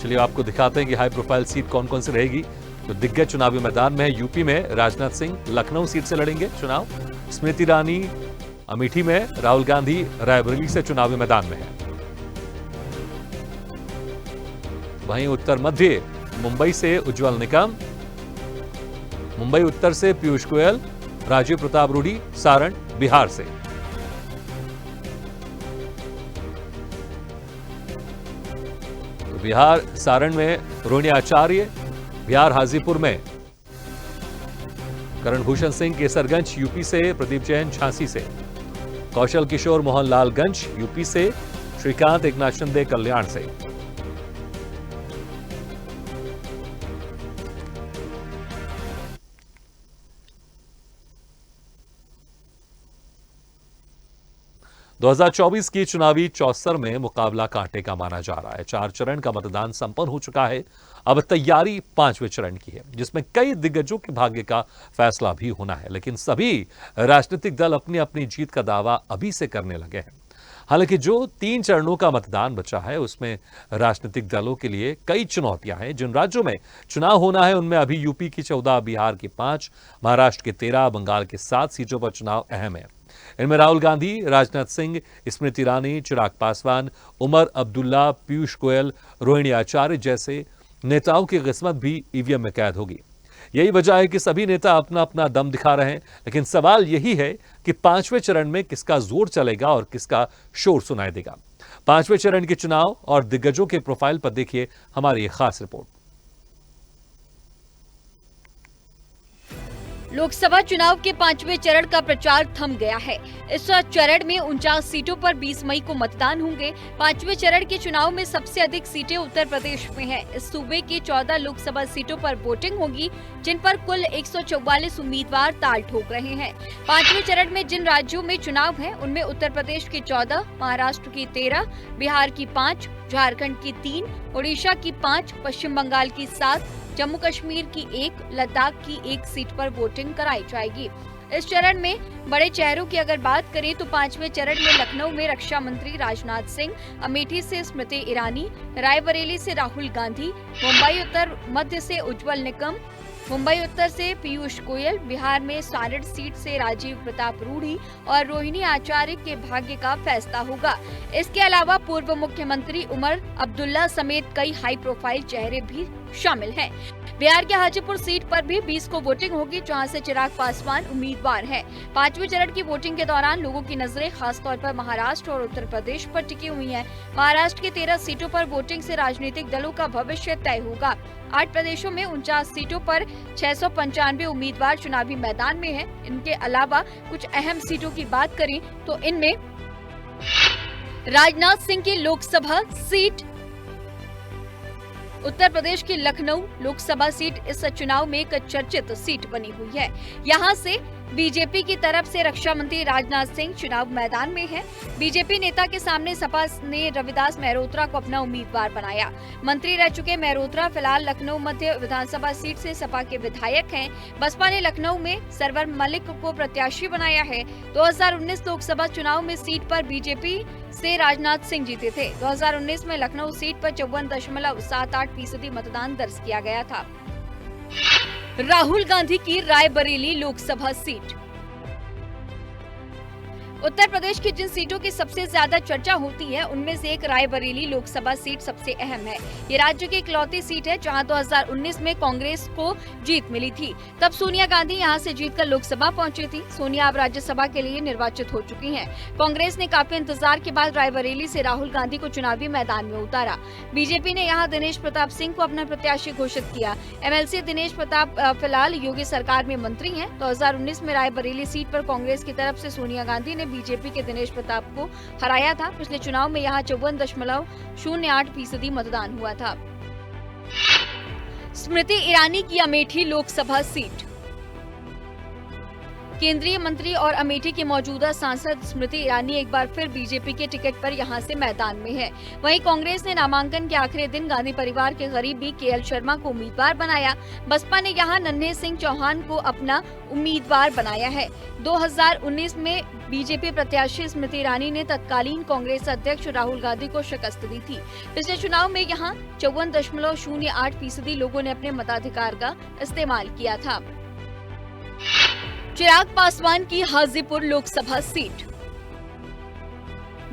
चलिए आपको दिखाते हैं कि हाई प्रोफाइल सीट कौन कौन सी रहेगी। तो दिग्गज चुनावी मैदान में है। यूपी में राजनाथ सिंह लखनऊ सीट से लड़ेंगे चुनाव। स्मृति ईरानी अमेठी में, राहुल गांधी रायबरेली से चुनावी मैदान में है। वहीं उत्तर मध्य मुंबई से उज्जवल निकम, मुंबई उत्तर से पीयूष गोयल, राजीव प्रताप रूडी सारण बिहार से। तो बिहार सारण में रोहिणी आचार्य, बिहार हाजीपुर में करण भूषण सिंह केसरगंज यूपी से, प्रदीप जैन झांसी से, कौशल किशोर मोहनलालगंज यूपी से, श्रीकांत एकनाथ शिंदे कल्याण से। दो 2024 की चुनावी चौसर में मुकाबला कांटे का माना जा रहा है। 4 चरण का मतदान संपन्न हो चुका है। अब तैयारी 5वें चरण की है, जिसमें कई दिग्गजों के भाग्य का फैसला भी होना है। लेकिन सभी राजनीतिक दल अपनी अपनी जीत का दावा अभी से करने लगे हैं। हालांकि जो 3 चरणों का मतदान बचा है, उसमें राजनीतिक दलों के लिए कई चुनौतियां हैं। जिन राज्यों में चुनाव होना है उनमें अभी यूपी की 14, बिहार की 5, महाराष्ट्र की 13, बंगाल की 7 सीटों पर चुनाव अहम है। इनमें राहुल गांधी, राजनाथ सिंह, स्मृति ईरानी, चिराग पासवान, उमर अब्दुल्ला, पीयूष गोयल, रोहिणी आचार्य जैसे नेताओं की किस्मत भी ईवीएम में कैद होगी। यही वजह है कि सभी नेता अपना अपना दम दिखा रहे हैं। लेकिन सवाल यही है कि 5वें चरण में किसका जोर चलेगा और किसका शोर सुनाई देगा। 5वें चरण के चुनाव और दिग्गजों के प्रोफाइल पर देखिए हमारी एक खास रिपोर्ट। लोकसभा चुनाव के 5वें चरण का प्रचार थम गया है। इस चरण में 49 सीटों पर 20 मई को मतदान होंगे। 5वें चरण के चुनाव में सबसे अधिक सीटें उत्तर प्रदेश में हैं। इस सूबे की 14 लोकसभा सीटों पर वोटिंग होगी, जिन पर कुल 144 उम्मीदवार ताल ठोक रहे हैं। 5वें चरण में जिन राज्यों में चुनाव है उनमें उत्तर प्रदेश की 14, महाराष्ट्र की 13, बिहार की 5, झारखंड की 3, ओडिशा की 5, पश्चिम बंगाल की 7, जम्मू कश्मीर की 1, लद्दाख की 1 सीट पर वोटिंग कराई जाएगी। इस चरण में बड़े चेहरों की अगर बात करें तो 5वें चरण में लखनऊ में रक्षा मंत्री राजनाथ सिंह, अमेठी से स्मृति ईरानी, रायबरेली से राहुल गांधी, मुंबई उत्तर मध्य से उज्जवल निकम, मुंबई उत्तर से पीयूष गोयल, बिहार में सारण सीट से राजीव प्रताप रूडी और रोहिणी आचार्य के भाग्य का फैसला होगा। इसके अलावा पूर्व मुख्यमंत्री उमर अब्दुल्ला समेत कई हाई प्रोफाइल चेहरे भी शामिल हैं। बिहार के हाजीपुर सीट पर भी 20 को वोटिंग होगी, जहां से चिराग पासवान उम्मीदवार हैं। 5वें चरण की वोटिंग के दौरान लोगों की नजरें खासतौर पर महाराष्ट्र और उत्तर प्रदेश पर टिकी हुई हैं। महाराष्ट्र की 13 सीटों पर वोटिंग से राजनीतिक दलों का भविष्य तय होगा। 8 प्रदेशों में 49 सीटों पर 695 उम्मीदवार चुनावी मैदान में हैं। इनके अलावा कुछ अहम सीटों की बात करें तो इनमें राजनाथ सिंह की लोकसभा सीट, उत्तर प्रदेश की लखनऊ लोकसभा सीट इस चुनाव में एक चर्चित सीट बनी हुई है। यहाँ से बीजेपी की तरफ से रक्षा मंत्री राजनाथ सिंह चुनाव मैदान में हैं। बीजेपी नेता के सामने सपा ने रविदास मेहरोत्रा को अपना उम्मीदवार बनाया। मंत्री रह चुके मेहरोत्रा फिलहाल लखनऊ मध्य विधानसभा सीट से सपा के विधायक हैं। बसपा ने लखनऊ में सरवर मलिक को प्रत्याशी बनाया है। 2019 लोकसभा चुनाव में सीट पर बीजेपी से राजनाथ सिंह जीते थे। 2019 में लखनऊ सीट पर 54.78% मतदान दर्ज किया गया था। राहुल गांधी की रायबरेली लोकसभा सीट। उत्तर प्रदेश की जिन सीटों की सबसे ज्यादा चर्चा होती है उनमें से एक रायबरेली लोकसभा सीट सबसे अहम है। ये राज्य की इकलौती सीट है जहां 2019 में कांग्रेस को जीत मिली थी। तब सोनिया गांधी यहां से जीतकर लोकसभा पहुंची थी। सोनिया अब राज्यसभा के लिए निर्वाचित हो चुकी हैं। कांग्रेस ने काफी इंतजार के बाद रायबरेली से राहुल गांधी को चुनावी मैदान में उतारा। बीजेपी ने यहाँ दिनेश प्रताप सिंह को अपना प्रत्याशी घोषित किया। एमएलसी दिनेश प्रताप फिलहाल योगी सरकार में मंत्री हैं। 2019 में रायबरेली सीट पर कांग्रेस की तरफ से सोनिया गांधी ने बीजेपी के दिनेश प्रताप को हराया था। पिछले चुनाव में यहाँ 54.08% मतदान हुआ था। स्मृति ईरानी की अमेठी लोकसभा सीट। केंद्रीय मंत्री और अमेठी की मौजूदा सांसद स्मृति ईरानी एक बार फिर बीजेपी के टिकट पर यहां से मैदान में है। वहीं कांग्रेस ने नामांकन के आखिरी दिन गांधी परिवार के करीबी केएल शर्मा को उम्मीदवार बनाया। बसपा ने यहां नन्हे सिंह चौहान को अपना उम्मीदवार बनाया है। 2019 में बीजेपी प्रत्याशी स्मृति ईरानी ने तत्कालीन कांग्रेस अध्यक्ष राहुल गांधी को शिकस्त दी थी। पिछले चुनाव में यहां 54.08% लोगों ने अपने मताधिकार का इस्तेमाल किया था। चिराग पासवान की हाजीपुर लोकसभा सीट।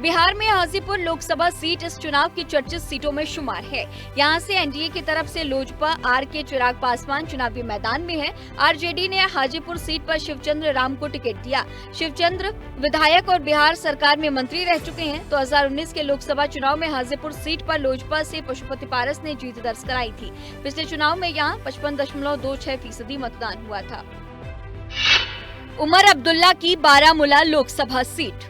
बिहार में हाजीपुर लोकसभा सीट इस चुनाव की चर्चित सीटों में शुमार है। यहां से एनडीए की तरफ से लोजपा आर के चिराग पासवान चुनावी मैदान में है। आरजेडी ने हाजीपुर सीट पर शिवचंद्र राम को टिकट दिया। शिवचंद्र विधायक और बिहार सरकार में मंत्री रह चुके हैं। 2019 के लोकसभा चुनाव में हाजीपुर सीट पर लोजपा से पशुपति पारस ने जीत दर्ज कराई थी। पिछले चुनाव में यहाँ 55.26% मतदान हुआ था। उमर अब्दुल्ला की बारामूला लोकसभा सीट।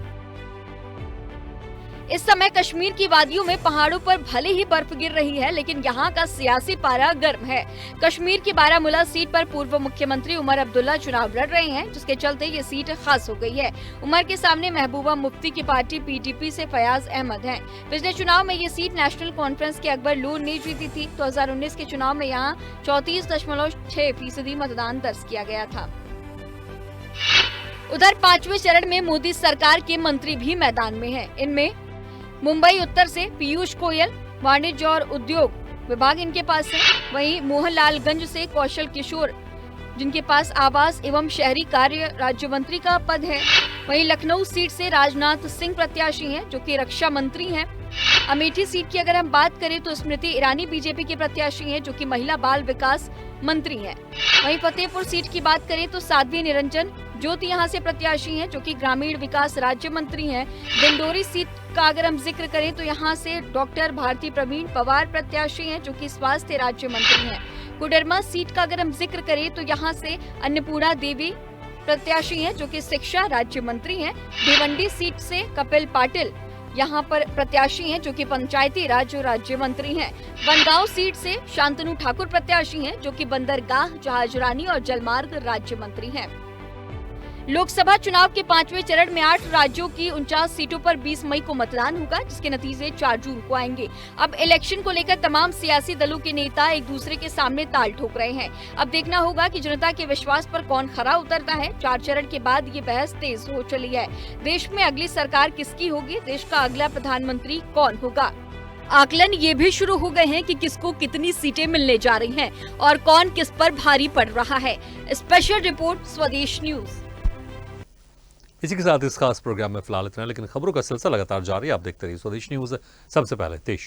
इस समय कश्मीर की वादियों में पहाड़ों पर भले ही बर्फ गिर रही है, लेकिन यहाँ का सियासी पारा गर्म है। कश्मीर की बारामूला सीट पर पूर्व मुख्यमंत्री उमर अब्दुल्ला चुनाव लड़ रहे हैं, जिसके चलते ये सीट खास हो गई है। उमर के सामने महबूबा मुफ्ती की पार्टी पीटीपी से फयाज अहमद हैं। पिछले चुनाव में ये सीट नेशनल कॉन्फ्रेंस के अकबर लूर ने जीती थी। 2019 के चुनाव में यहाँ 34.6% मतदान दर्ज किया गया था। उधर 5वें चरण में मोदी सरकार के मंत्री भी मैदान में हैं। इनमें मुंबई उत्तर से पीयूष गोयल, वाणिज्य और उद्योग विभाग इनके पास है। वहीं मोहनलालगंज से कौशल किशोर, जिनके पास आवास एवं शहरी कार्य राज्य मंत्री का पद है। वहीं लखनऊ सीट से राजनाथ सिंह प्रत्याशी हैं, जो कि रक्षा मंत्री हैं। अमेठी सीट की अगर हम बात करें तो स्मृति ईरानी बीजेपी के प्रत्याशी हैं, जो कि महिला बाल विकास मंत्री हैं। वहीं फतेहपुर सीट की बात करें तो साध्वी निरंजन ज्योति यहाँ से प्रत्याशी हैं, जो कि ग्रामीण विकास राज्य मंत्री हैं। डिंडोरी सीट का अगर हम जिक्र करें तो यहाँ से डॉक्टर भारती प्रवीण पवार प्रत्याशी हैं, जो कि स्वास्थ्य राज्य मंत्री हैं। कोडरमा सीट का अगर हम जिक्र करें तो यहाँ से अन्नपूर्णा देवी प्रत्याशी हैं, जो कि शिक्षा राज्य मंत्री हैं। भिवंडी सीट से कपिल पाटिल यहाँ पर प्रत्याशी हैं, जो कि पंचायती राज राज्य मंत्री हैं। बनगांव सीट से शांतनु ठाकुर प्रत्याशी हैं, जो कि बंदरगाह, जहाजरानी और जलमार्ग राज्य मंत्री हैं। लोकसभा चुनाव के 5वें चरण में 8 राज्यों की 49 सीटों पर 20 मई को मतदान होगा, जिसके नतीजे 4 जून को आएंगे। अब इलेक्शन को लेकर तमाम सियासी दलों के नेता एक दूसरे के सामने ताल ठोक रहे हैं। अब देखना होगा कि जनता के विश्वास पर कौन खरा उतरता है। 4 चरण के बाद ये बहस तेज हो चली है। देश में अगली सरकार किसकी होगी, देश का अगला प्रधानमंत्री कौन होगा। आकलन ये भी शुरू हो गए हैं कि किसको कितनी सीटें मिलने जा रही हैं और कौन किस पर भारी पड़ रहा है। स्पेशल रिपोर्ट, स्वदेश न्यूज। इसी के साथ इस खास प्रोग्राम में फिलहाल इतना, लेकिन खबरों का सिलसिला लगातार जारी है। आप देखते रहिए स्वदेश न्यूज। सबसे पहले देश।